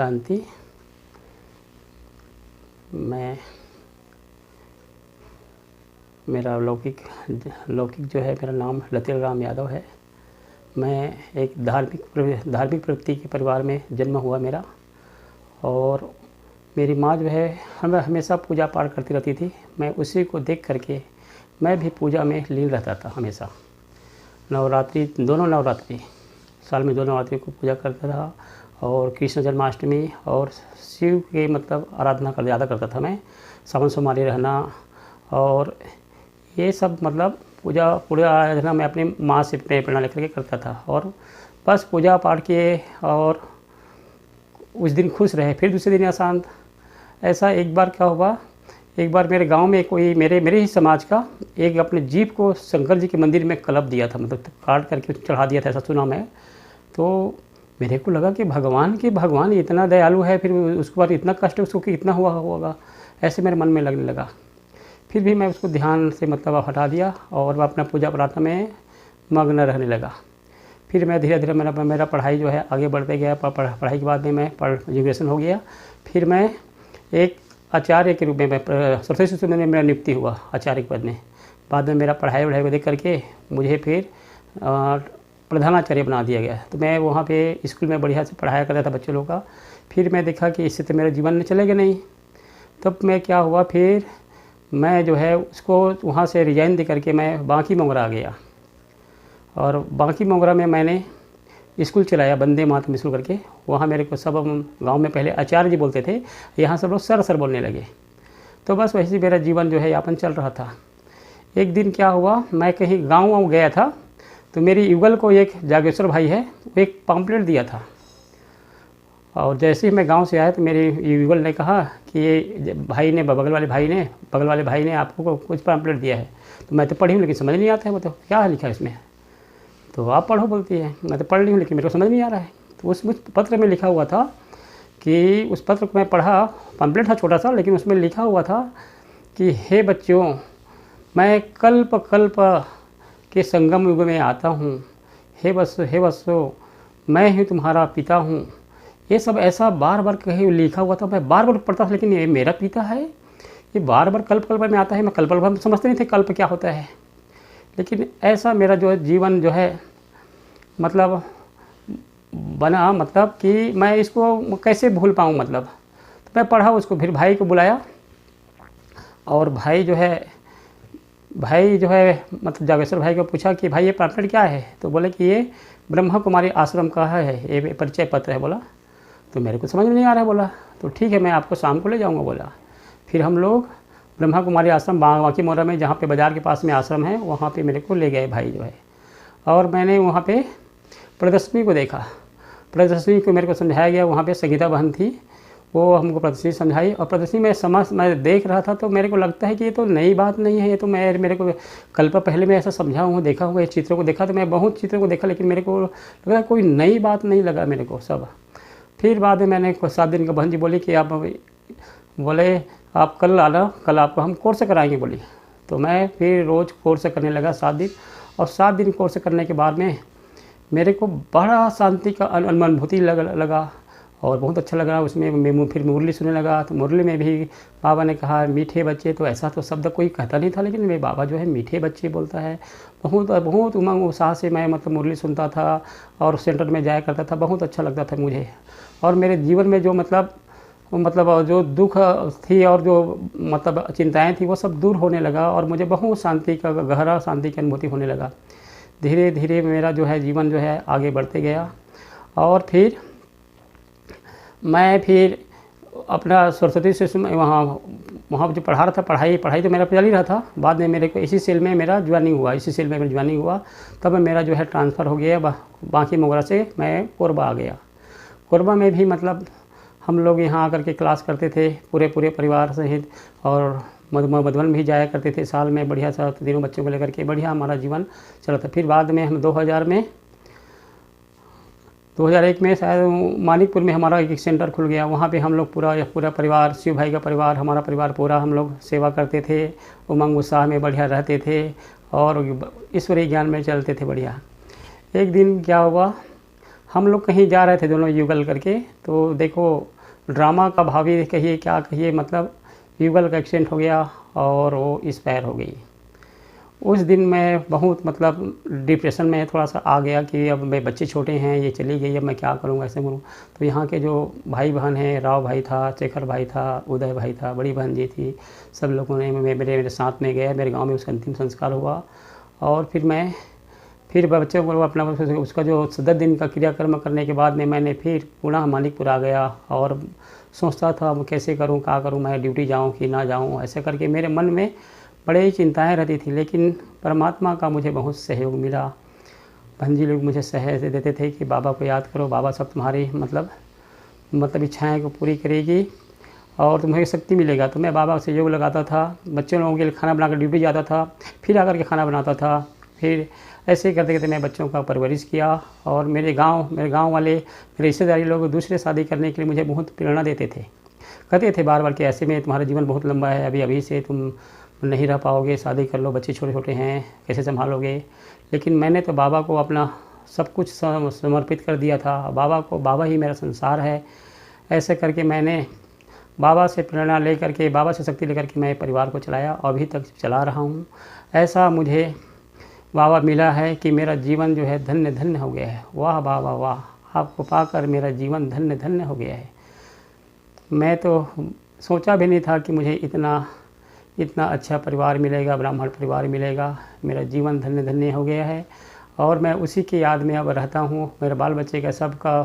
शांति। मेरा लौकिक जो है, मेरा नाम लतिल राम यादव है। मैं एक धार्मिक प्रवृत्ति के परिवार में जन्म हुआ मेरा, और मेरी माँ जो है हमेशा पूजा पाठ करती रहती थी। मैं उसी को देख करके मैं भी पूजा में लीन रहता था हमेशा। दोनों नवरात्रि साल में 2 नवरात्रि को पूजा करता था, और कृष्ण जन्माष्टमी और शिव के आराधना ज़्यादा करता था मैं। सावन सोमवारी रहना और ये सब पूरा आराधना मैं अपनी माँ से प्रेरणा लेकर के करता था, और बस पूजा पाठ किए और उस दिन खुश रहे। फिर दूसरे दिन अशांत। ऐसा एक बार क्या हुआ, एक बार मेरे गांव में कोई मेरे ही समाज का एक अपने जीप को शंकर जी के मंदिर में कलप दिया था, काट करके चढ़ा दिया था, ऐसा सुना मैं। तो मेरे को लगा कि भगवान इतना दयालु है, फिर उसके बाद इतना कष्ट उसको कि इतना हुआ होगा, ऐसे मेरे मन में लगने लगा। फिर भी मैं उसको ध्यान से हटा दिया और मैं अपना पूजा प्रार्थना में मग्न रहने लगा। फिर मैं धीरे धीरे मेरा पढ़ाई जो है आगे बढ़ते गया। पढ़ाई के बाद में मैं ग्रेजुएशन हो गया। फिर मैं एक आचार्य के रूप में सरस्वती शिशु में मेरा नियुक्ति हुआ आचार्य के पद में। बाद में मेरा पढ़ाई को देख करके मुझे फिर प्रधानाचार्य बना दिया गया। तो मैं वहाँ पे स्कूल में बढ़िया से पढ़ाया करता था बच्चे लोग का। फिर मैं देखा कि इससे तो मेरा जीवन में चलेगा नहीं। तब मैं क्या हुआ, फिर मैं जो है उसको वहाँ से रिजाइन दे करके मैं बांकी मोगरा आ गया, और बांकी मोगरा में मैंने स्कूल चलाया, वंदे मातरम स्कूल करके। वहाँ मेरे को सब गांव में पहले आचार्य जी बोलते थे, यहाँ सब लोग सर बोलने लगे। तो बस वैसे मेरा जीवन जो है यापन चल रहा था। एक दिन क्या हुआ, मैं कहीं गाँव गया था, तो मेरी युगल को एक जागेश्वर भाई है, वो एक पम्पलेट दिया था। और जैसे ही मैं गांव से आया तो मेरी युगल ने कहा कि ये बगल वाले भाई ने आपको कुछ पम्पलेट दिया है। तो मैं तो पढ़ी हूँ लेकिन समझ नहीं आता है, मतलब क्या लिखा है इसमें। तो आप पढ़ो बोलती है। मैं तो पढ़ ली हूँ लेकिन मेरे को समझ नहीं आ रहा है। तो उस पत्र में लिखा हुआ था कि, उस पत्र को मैं पढ़ा, पम्पलेट था छोटा सा, लेकिन उसमें लिखा हुआ था कि हे बच्चों, मैं कल्प के संगम युग में आता हूँ। हे वत्सो, मैं ही तुम्हारा पिता हूँ। ये सब ऐसा बार बार कहीं लिखा हुआ था। मैं बार बार पढ़ता था, लेकिन ये मेरा पिता है, ये बार बार कल्प में आता है। मैं कल्प समझते नहीं थे कल्प क्या होता है। लेकिन ऐसा मेरा जो है जीवन जो है बना, कि मैं इसको कैसे भूल पाऊँ। तो मैं पढ़ा उसको, फिर भाई को बुलाया, और भाई जो है जागेश्वर भाई को पूछा कि भाई ये पम्पलेट क्या है। तो बोले कि ये ब्रह्मा कुमारी आश्रम का है, ये परिचय पत्र है। बोला तो मेरे को समझ में नहीं आ रहा है। बोला तो ठीक है, मैं आपको शाम को ले जाऊंगा। बोला फिर हम लोग ब्रह्मा कुमारी आश्रम बांकी मोरा में, जहाँ पे बाज़ार के पास में आश्रम है, वहाँ पे मेरे को ले गए भाई जो है। और मैंने वहाँ पे प्रदर्शनी को देखा। प्रदर्शनी को मेरे को समझाया गया। वहाँ पे संगीता बहन थी, वो हमको प्रदर्शनी समझाई। और प्रदर्शनी में मैं देख रहा था, तो मेरे को लगता है कि ये तो नई बात नहीं है, ये तो मेरे को कल्प पहले मैं ऐसा समझा हूँ, देखा हुआ। इस चित्रों को देखा तो मैं बहुत चित्रों को देखा, लेकिन मेरे को लगा कोई नई बात नहीं लगा मेरे को सब। फिर बाद में मैंने 7 दिन का बहन जी बोली कि बोले आप कल आना, कल आपको हम कोर्स कराएंगे बोली। तो मैं फिर रोज़ कोर्स करने लगा 7 दिन। और 7 दिन कोर्स करने के बाद में मेरे को बड़ा शांति का अनुभूति लगा, और बहुत अच्छा लगा। उसमें मैं फिर मुरली सुनने लगा। तो मुरली में भी बाबा ने कहा मीठे बच्चे, तो ऐसा तो शब्द कोई कहता नहीं था, लेकिन मेरे बाबा जो है मीठे बच्चे बोलता है। बहुत उमंग उत्साह से मैं मुरली सुनता था, और सेंटर में जाया करता था। बहुत अच्छा लगता था मुझे। और मेरे जीवन में जो जो दुख थी और जो चिंताएं थी, वो सब दूर होने लगा, और मुझे बहुत गहरा शांति की अनुभूति होने लगा। धीरे धीरे मेरा जो है जीवन जो है आगे बढ़ते गया। और फिर मैं अपना सरस्वती शिशु में वहाँ जो पढ़ा रहा था, पढ़ाई तो मेरा चल ही रहा था। बाद में मेरे को इसी सेल में मेरा ज्वाइनिंग हुआ। तब मेरा जो है ट्रांसफ़र हो गया बांकी मोगरा से, मैं कोरबा आ गया। कोरबा में भी हम लोग यहाँ आकर के क्लास करते थे पूरे परिवार सहित, और मधुबन भी जाया करते थे साल में। बढ़िया सा तीनों बच्चों को लेकर के बढ़िया हमारा जीवन चला था। फिर बाद में हम 2001 में शायद मानिकपुर में हमारा एक सेंटर खुल गया। वहाँ पे हम लोग पूरा परिवार, शिव भाई का परिवार, हमारा परिवार पूरा, हम लोग सेवा करते थे, उमंग उत्साह में बढ़िया रहते थे, और ईश्वरीय ज्ञान में चलते थे बढ़िया। एक दिन क्या हुआ, हम लोग कहीं जा रहे थे दोनों युगल करके, तो देखो ड्रामा का भावी कहिए क्या कहिए, मतलब युगल का एक्सीडेंट हो गया और वो एक्सपायर हो गई। उस दिन मैं बहुत मतलब डिप्रेशन में थोड़ा सा आ गया कि अब मेरे बच्चे छोटे हैं, ये चली गई, अब मैं क्या करूँगा, ऐसे करूँ। तो यहाँ के जो भाई बहन हैं, राव भाई था, शेखर भाई था, उदय भाई था, बड़ी बहन जी थी, सब लोगों ने मेरे साथ में गए। मेरे गांव में उसका अंतिम संस्कार हुआ। और फिर बच्चों को अपना उसका जो 10 दिन का क्रियाकर्म करने के बाद में मैंने फिर पुनः मानिकपुर आ गया और सोचता था कैसे करूँ, क्या करूँ, मैं ड्यूटी जाऊँ कि ना जाऊँ, ऐसे करके मेरे मन में बड़े ही चिंताएं रहती थी। लेकिन परमात्मा का मुझे बहुत सहयोग मिला। बहन जी लोग मुझे सहयोग देते थे कि बाबा को याद करो, बाबा सब तुम्हारी मतलब इच्छाएं को पूरी करेगी और तुम्हें शक्ति मिलेगा। तो मैं बाबा से सहयोग लगाता था, बच्चों लोगों के लिए खाना बनाकर ड्यूटी जाता था, फिर आकर के खाना बनाता था। फिर ऐसे करते करते मैं बच्चों का परवरिश किया। और मेरे गाँव वाले, मेरे रिश्तेदारी लोग दूसरे शादी करने के लिए मुझे बहुत प्रेरणा देते थे। कहते थे बार बार कि ऐसे में तुम्हारा जीवन बहुत लंबा है, अभी से तुम नहीं रह पाओगे, शादी कर लो, बच्चे छोटे छोटे हैं, कैसे संभालोगे। लेकिन मैंने तो बाबा को अपना सब कुछ समर्पित कर दिया था। बाबा ही मेरा संसार है। ऐसे करके मैंने बाबा से प्रेरणा लेकर के, बाबा से शक्ति लेकर के मैं परिवार को चलाया और अभी तक चला रहा हूँ। ऐसा मुझे बाबा मिला है कि मेरा जीवन जो है धन्य धन्य हो गया है। वाह बाबा वाह, आपको पाकर मेरा जीवन धन्य धन्य हो गया है। मैं तो सोचा भी नहीं था कि मुझे इतना अच्छा परिवार मिलेगा, ब्राह्मण परिवार मिलेगा। मेरा जीवन धन्य धन्य हो गया है और मैं उसी की याद में अब रहता हूँ। मेरे बाल बच्चे का सबका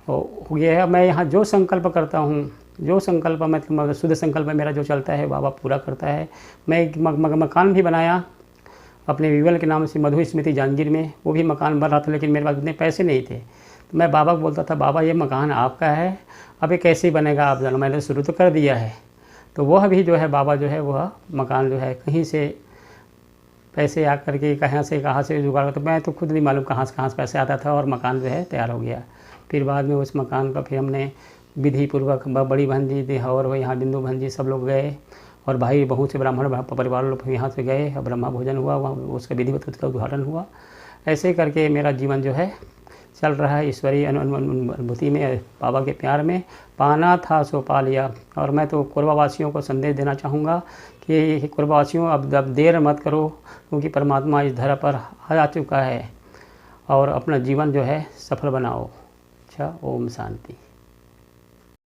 हो गया है। मैं यहाँ जो संकल्प करता हूँ, जो संकल्प मतलब शुद्ध संकल्प मेरा जो चलता है, बाबा पूरा करता है। मैं एक मकान भी बनाया अपने विवल के नाम से, मधु स्मृति जांजगीर में। वो भी मकान बन रहा था, लेकिन मेरे पास उतने पैसे नहीं थे। तो मैं बाबा को बोलता था, बाबा ये मकान आपका है, अब ये कैसे बनेगा, आप जानो, मैंने शुरू तो कर दिया है। तो वह भी जो है बाबा जो है वह मकान जो है कहीं से पैसे आ करके कहाँ से जुगाड़, तो मैं तो खुद नहीं मालूम कहाँ से पैसे आता था और मकान जो है तैयार हो गया। फिर बाद में उस मकान का फिर हमने विधि पूर्वक, बड़ी बहन जी थी और वह यहाँ बिंदु बहन जी सब लोग गए और भाई बहुत से ब्राह्मण परिवार लोग यहाँ से गए और ब्रह्मा भोजन हुआ, वहाँ उसका विधिवत उसका उद्घाटन हुआ। ऐसे करके मेरा जीवन जो है चल रहा है ईश्वरीय अनुभूति में, बाबा के प्यार में। पाना था सो पा लिया। और मैं तो कोरबावासियों को संदेश देना चाहूँगा कि कोरबावासियों अब देर मत करो, क्योंकि परमात्मा इस धरा पर आ चुका है और अपना जीवन जो है सफल बनाओ। अच्छा, ओम शांति।